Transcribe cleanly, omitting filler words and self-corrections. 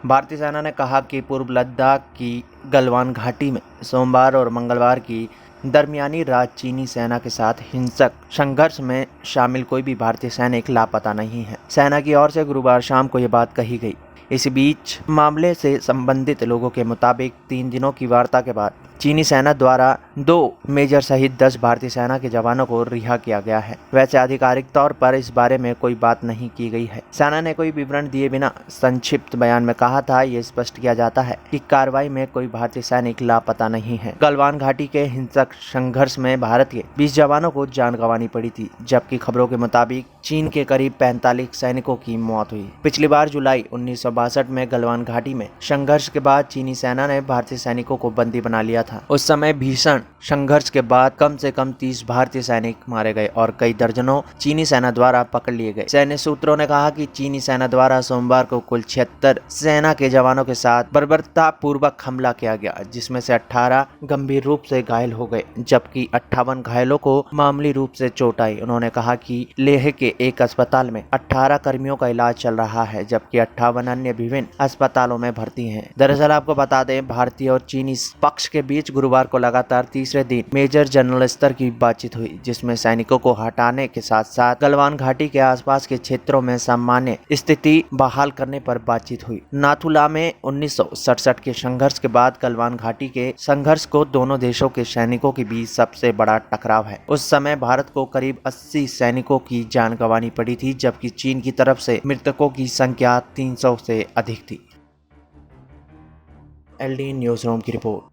भारतीय सेना ने कहा कि पूर्व लद्दाख की गलवान घाटी में सोमवार और मंगलवार की दरमियानी रात चीनी सेना के साथ हिंसक संघर्ष में शामिल कोई भी भारतीय सैनिक लापता नहीं है। सेना की ओर से गुरुवार शाम को यह बात कही गई। इसी बीच मामले से संबंधित लोगों के मुताबिक 3 दिनों की वार्ता के बाद चीनी सेना द्वारा 2 मेजर सहित 10 भारतीय सेना के जवानों को रिहा किया गया है। वैसे आधिकारिक तौर पर इस बारे में कोई बात नहीं की गई है। सेना ने कोई विवरण दिए बिना संक्षिप्त बयान में कहा था, ये स्पष्ट किया जाता है कि कार्रवाई में कोई भारतीय सैनिक लापता नहीं है। गलवान घाटी के हिंसक संघर्ष में भारत के 20 जवानों को जान गंवानी पड़ी थी, जबकि खबरों के मुताबिक चीन के करीब 45 सैनिकों की मौत हुई। पिछली बार जुलाई 1962 में गलवान घाटी में संघर्ष के बाद चीनी सेना ने भारतीय सैनिकों को बंदी बना लिया था। उस समय भीषण संघर्ष के बाद कम से कम 30 भारतीय सैनिक मारे गए और कई दर्जनों चीनी सेना द्वारा पकड़ लिए गए। सैन्य सूत्रों ने कहा कि चीनी सेना द्वारा सोमवार को कुल 76 सेना के जवानों के साथ बर्बरतापूर्वक हमला किया गया, जिसमें से 18 गंभीर रूप से घायल हो गए, जबकि 58 घायलों को मामूली रूप से चोट आई। उन्होंने कहा कि लेह के एक अस्पताल में 18 कर्मियों का इलाज चल रहा है, जबकि 58 अन्य विभिन्न अस्पतालों में भर्ती हैं। दरअसल आपको बता दें, भारतीय और चीनी पक्ष के बीच गुरुवार को लगातार तीसरे दिन मेजर जनरल स्तर की बातचीत हुई, जिसमें सैनिकों को हटाने के साथ साथ गलवान घाटी के आसपास के क्षेत्रों में सामान्य स्थिति बहाल करने पर बातचीत हुई। नाथुला में 1967 के संघर्ष के बाद गलवान घाटी के संघर्ष को दोनों देशों के सैनिकों के बीच सबसे बड़ा टकराव है। उस समय भारत को करीब 80 सैनिकों की जान गंवानी पड़ी थी, जबकि चीन की तरफ से मृतकों की संख्या 300 से अधिक थी। LD न्यूज़ रूम की रिपोर्ट।